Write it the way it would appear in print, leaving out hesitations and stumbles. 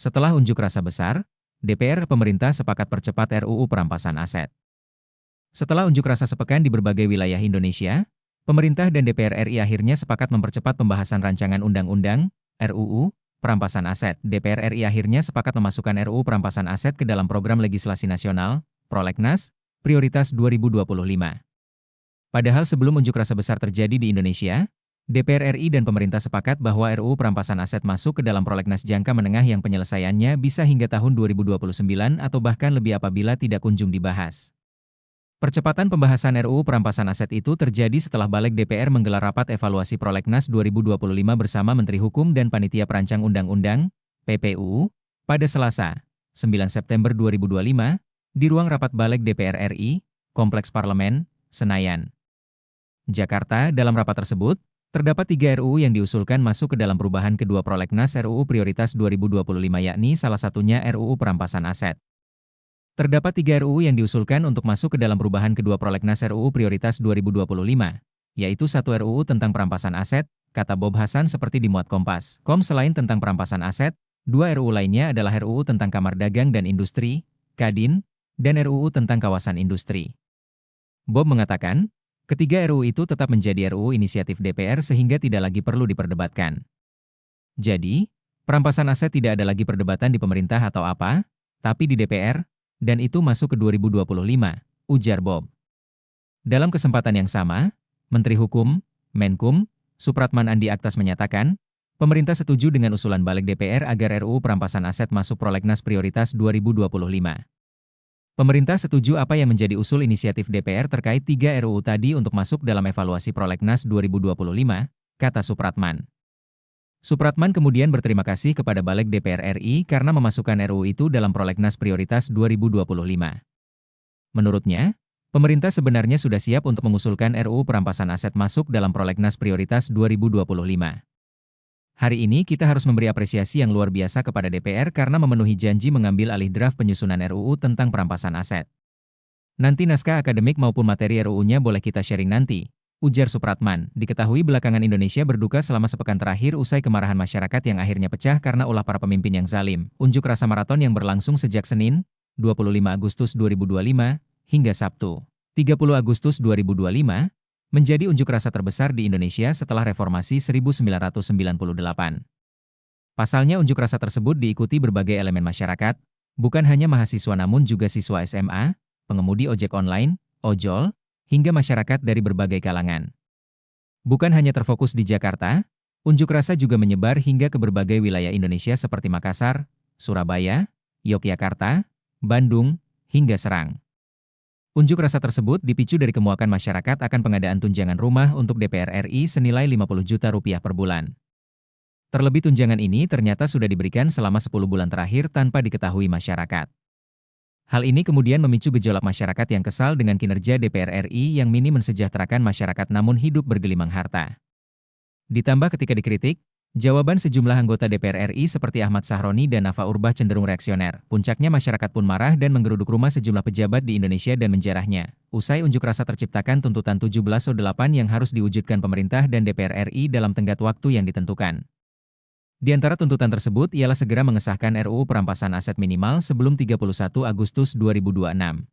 Setelah unjuk rasa besar, DPR pemerintah sepakat percepat RUU perampasan aset. Setelah unjuk rasa sepekan di berbagai wilayah Indonesia, pemerintah dan DPR RI akhirnya sepakat mempercepat pembahasan rancangan undang-undang, RUU, perampasan aset. DPR RI akhirnya sepakat memasukkan RUU perampasan aset ke dalam program legislasi nasional, Prolegnas, Prioritas 2025. Padahal sebelum unjuk rasa besar terjadi di Indonesia, DPR RI dan pemerintah sepakat bahwa RUU perampasan aset masuk ke dalam prolegnas jangka menengah yang penyelesaiannya bisa hingga tahun 2029 atau bahkan lebih apabila tidak kunjung dibahas. Percepatan pembahasan RUU perampasan aset itu terjadi setelah Balik DPR menggelar rapat evaluasi prolegnas 2025 bersama Menteri Hukum dan Panitia Perancang Undang-Undang, PPUU, pada Selasa, 9 September 2025, di ruang rapat Balik DPR RI, Kompleks Parlemen, Senayan, Jakarta. Dalam rapat tersebut, terdapat 3 RUU yang diusulkan masuk ke dalam perubahan kedua prolegnas RUU Prioritas 2025 yakni salah satunya RUU perampasan aset. Terdapat 3 RUU yang diusulkan untuk masuk ke dalam perubahan kedua prolegnas RUU Prioritas 2025, yaitu 1 RUU tentang perampasan aset, kata Bob Hasan seperti dimuat Kompas.com. Selain tentang perampasan aset, 2 RUU lainnya adalah RUU tentang Kamar Dagang dan Industri, Kadin, dan RUU tentang kawasan industri. Bob mengatakan, ketiga RUU itu tetap menjadi RUU inisiatif DPR sehingga tidak lagi perlu diperdebatkan. Jadi, perampasan aset tidak ada lagi perdebatan di pemerintah atau apa, tapi di DPR, dan itu masuk ke 2025, ujar Bob. Dalam kesempatan yang sama, Menteri Hukum, Menkum, Supratman Andi Aktas menyatakan, pemerintah setuju dengan usulan Balik DPR agar RUU perampasan aset masuk prolegnas prioritas 2025. Pemerintah setuju apa yang menjadi usul inisiatif DPR terkait 3 RUU tadi untuk masuk dalam evaluasi prolegnas 2025, kata Supratman. Supratman kemudian berterima kasih kepada Balik DPR RI karena memasukkan RUU itu dalam prolegnas prioritas 2025. Menurutnya, pemerintah sebenarnya sudah siap untuk mengusulkan RUU perampasan aset masuk dalam prolegnas prioritas 2025. Hari ini kita harus memberi apresiasi yang luar biasa kepada DPR karena memenuhi janji mengambil alih draft penyusunan RUU tentang perampasan aset. Nanti naskah akademik maupun materi RUU-nya boleh kita sharing nanti, ujar Supratman. Diketahui belakangan Indonesia berduka selama sepekan terakhir usai kemarahan masyarakat yang akhirnya pecah karena ulah para pemimpin yang zalim. Unjuk rasa maraton yang berlangsung sejak Senin, 25 Agustus 2025, hingga Sabtu, 30 Agustus 2025, menjadi unjuk rasa terbesar di Indonesia setelah reformasi 1998. Pasalnya unjuk rasa tersebut diikuti berbagai elemen masyarakat, bukan hanya mahasiswa namun juga siswa SMA, pengemudi ojek online, ojol, hingga masyarakat dari berbagai kalangan. Bukan hanya terfokus di Jakarta, unjuk rasa juga menyebar hingga ke berbagai wilayah Indonesia seperti Makassar, Surabaya, Yogyakarta, Bandung, hingga Serang. Unjuk rasa tersebut dipicu dari kemuakan masyarakat akan pengadaan tunjangan rumah untuk DPR RI senilai Rp50 juta per bulan. Terlebih tunjangan ini ternyata sudah diberikan selama 10 bulan terakhir tanpa diketahui masyarakat. Hal ini kemudian memicu gejolak masyarakat yang kesal dengan kinerja DPR RI yang minim mensejahterakan masyarakat namun hidup bergelimang harta. Ditambah ketika dikritik, jawaban sejumlah anggota DPR RI seperti Ahmad Sahroni dan Nafa Urbach cenderung reaksioner. Puncaknya masyarakat pun marah dan menggeruduk rumah sejumlah pejabat di Indonesia dan menjarahnya. Usai unjuk rasa terciptakan tuntutan 1708 yang harus diwujudkan pemerintah dan DPR RI dalam tenggat waktu yang ditentukan. Di antara tuntutan tersebut ialah segera mengesahkan RUU perampasan aset minimal sebelum 31 Agustus 2026.